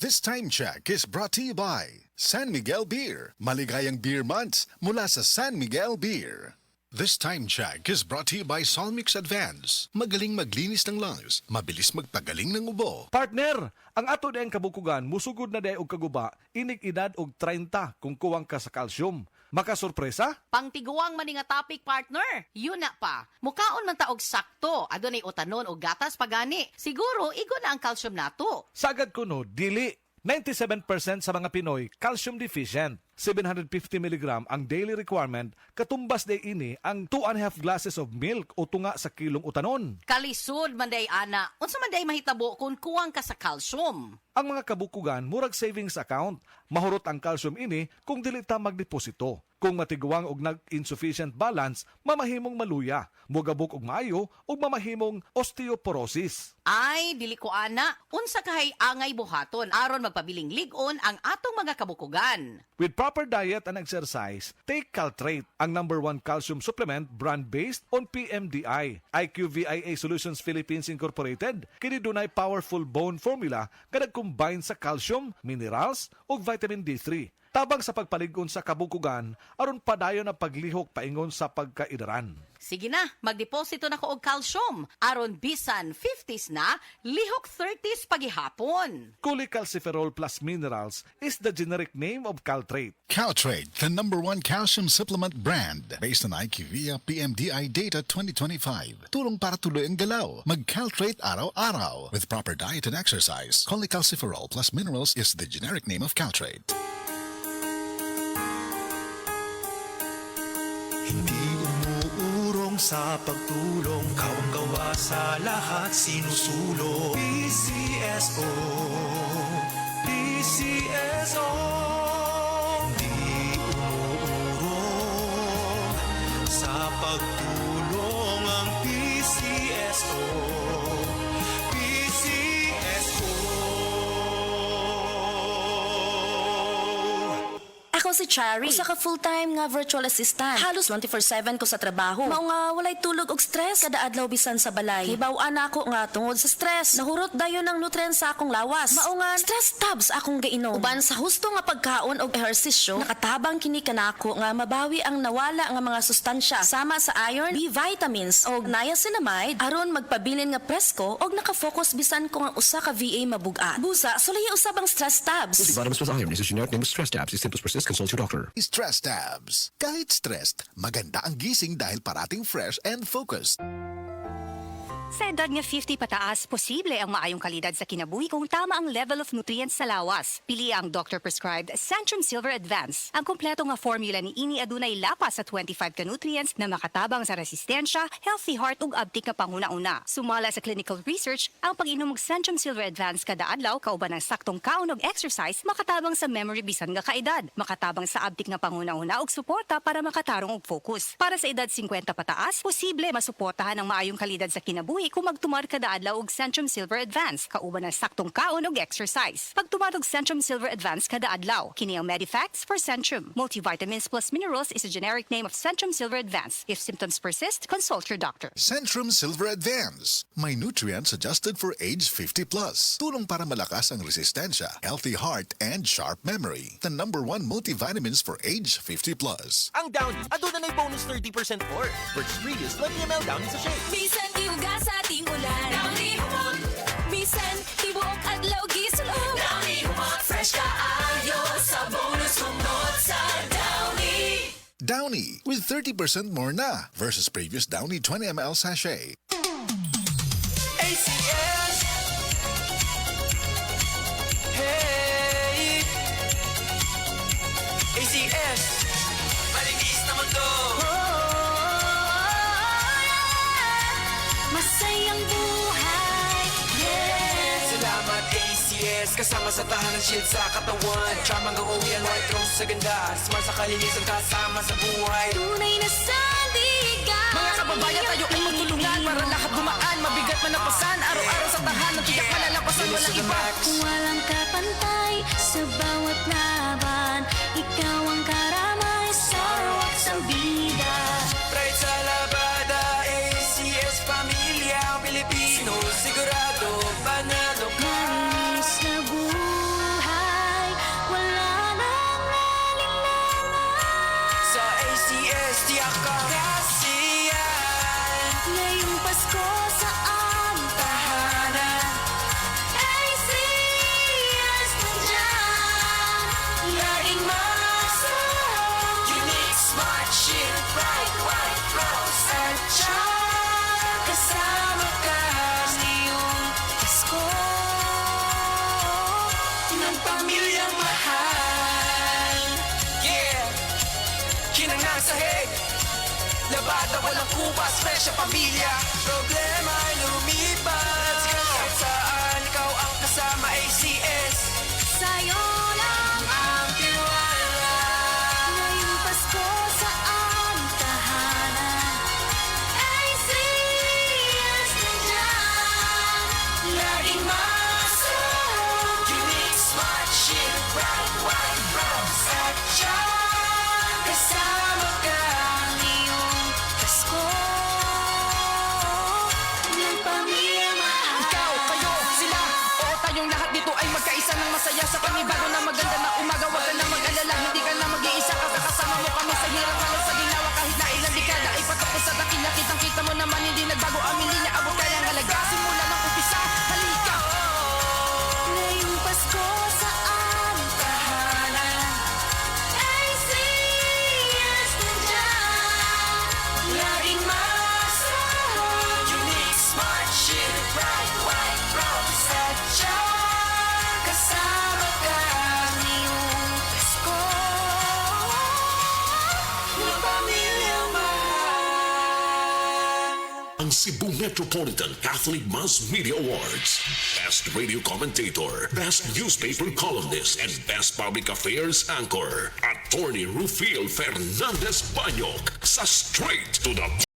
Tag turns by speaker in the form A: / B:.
A: This time check is brought to you by San Miguel Beer. Maligayang beer months mula sa San Miguel Beer. This time check is brought to you by Solmix Advance. Magaling maglinis ng lungs, mabilis magpagaling ng ubo.
B: Partner, ang ato na ang kabukugan, musugod na day og kaguba, inig edad og 30 kung kuwang ka sa calcium. Makasurpresa?
C: Pangtiguang man nga topic, partner. Yun na pa. Mukaon man taog sakto. Adunay utanon o gatas pagani. Siguro, igo na ang calcium nato.
B: Sagad ko no, dili. 97% sa mga Pinoy calcium deficient. 750 mg ang daily requirement, katumbas day ini ang 2.5 glasses of milk o tunga sa kilong utanon.
C: Kalisod man day, ana. Unsa man day mahitabo kung kuwang ka sa calcium.
B: Ang mga kabukugan, murag savings account. Mahurot ang calcium ini kung dili ta magdeposito. Kung matiguang og nag-insufficient balance, mamahimong maluya, mugabok og maayo, ug mamahimong osteoporosis.
C: Ay, dili ko ana. Unsa kahay angay buhaton aron magpabiling ligon ang atong mga kabukugan.
B: With proper diet and exercise, take Caltrate, ang #1 calcium supplement brand based on PMDI. IQVIA Solutions Philippines Incorporated, kini dunay powerful bone formula nga nag-combine sa calcium, minerals ug vitamin D3. Tabang sa pagpaligon sa kabukugan, aron padayon ang paglihok paingon sa pagkaidaran.
C: Sige na, magdeposito na ko og calcium. Aron bisan 50s na, lihok 30s pagihapon.
B: Cholecalciferol plus minerals is the generic name of Caltrate.
A: Caltrate, the #1 calcium supplement brand based on IQVIA PMDI data 2025. Tulong para tuloy ang galaw. Mag-Caltrate araw-araw. With proper diet and exercise, cholecalciferol plus minerals is the generic name of Caltrate.
D: Hindi umuurong sa pagtulong, kawang-gawa sa lahat sinusulong. PCSO, PCSO. Hindi umuurong sa pagtulong ang PCSO, PCSO.
E: Ako si Chari, usa ka full-time nga virtual assistant. Halos 24/7 ko sa trabaho. Mao nga walay tulog og stress kada adlaw bisan sa balay. Hibaw-an ako nga tungod sa stress. Nahurot dayon ang nutrients sa akong lawas. Mao nga stress tabs akong gainom. Uban sa husto nga pagkaon og ehersisyo, nakatabang kini kanako nga mabawi ang nawala nga mga sustansya sama sa iron, B vitamins og niacinamide aron magpabilin nga presko og nakafocus bisan ko nga usa ka VA mabugat. Busa, sulay usab ang stress tabs.
F: Vitamins plus iron is a generic name of stress tabs. If symptoms persist, consult your doctor.
A: Stress tabs. Kahit stressed, maganda ang gising dahil parating fresh and focused.
G: Sa edad nga 50 pataas, posible ang maayong kalidad sa kinabuhi kung tama ang level of nutrients sa lawas. Pili ang doctor-prescribed Centrum Silver Advance. Ang kompleto nga formula ni ini adunay lapas sa 25 ka nutrients na makatabang sa resistensya, healthy heart ug abtik nga panguna-una. Sumala sa clinical research, ang pag-inom og Centrum Silver Advance kada adlaw kauban ng saktong kaon og exercise makatabang sa memory bisan nga kaedad, makatabang sa abtik nga panguna-una ug suporta para makatarong og focus. Para sa edad 50 pataas, posible masuportahan ang maayong kalidad sa kinabuhi kung magtumar kada adlaw og Centrum Silver Advance kauban ng saktong kaon og exercise. Pagtumar og Centrum Silver Advance kada adlaw, kini ang Medifacts for Centrum. Multivitamins plus minerals is a generic name of Centrum Silver Advance. If symptoms persist, consult your doctor.
A: Centrum Silver Advance. May nutrients adjusted for age 50 plus. Tulong para malakas ang resistensya, healthy heart, and sharp memory. The #1 multivitamins for age 50 plus.
H: Ang Downy, aduna na bonus 30% for. Versus previous 20 ml Downy sa shake.
I: Bisan iuga sa ating ulan. Downy humot. Bisan tibuok adlaw gisulod. Downy humot. Fresh kaayo sa bonus humot sa Downy.
A: Downy with 30% more na versus previous Downy 20 ml sachet.
D: ACS. Hey. ACS. Malinis na mundo.
I: Masayang buhay. Yeah.
D: Salamat ACS. Kasama sa tahanan, shield sa katawan. Charm hanggang uwi ang white rose sa ganda. Smart sa kalinisan, kasama sa buhay.
I: Tunay na sandigan.
E: Mga kababayan, tayo ay magtulungan para lahat dumaan. Mabigat man ang pasan, araw-araw sa tahanan, tiyak malalapasan, walang iba.
I: Walang kapantay sa bawat laban. Ikaw ang karamay sa ruwak sa bida.
D: Pride sa labada, ACS Pamilya Pilipino. Sigurado, panalo ka.
I: Manis na buhay.
D: sahig Labada walang kubas, fresh sa pamilya Problema ay lumipas Kahit saan ikaw ang kasama ACS
I: Sa'yo lang
D: Ang tiwala
I: ngayong Pasko sa aming tahanan ay serious na dyan.
D: Laging masarap Unique, smart, chic, brown, white, rose At siyan kasama ka
I: Ngayong Pasko ng pamilyang mahal.
D: Ikaw, kayo, sila O tayong lahat dito ay magkaisa ng masaya Sa panibago na maganda na umaga Huwag ka na mag-alala, hindi ka na mag-iisa Kakasama mo kami sa hirap halos sa ginawa Kahit na ilang dekada ay patapos sa dakila Kitang-kita mo naman hindi nagbago ang linya Abot kaya ang halaga simula ng umpisa Halika
I: Ngayong Pasko sa aming tahanan ay serious na dyan.
D: Laging masarap Unique, smart, chic, bright, white, rose At siyan kasama ka
I: Ngayong Pasko
D: ng pamilyang mahal
J: Ang Cebu Metropolitan Catholic Mass Media Awards. Best Radio Commentator, Best Newspaper Columnist, and Best Public Affairs Anchor. Attorney Rufil Fernandez Banyok sa Straight to the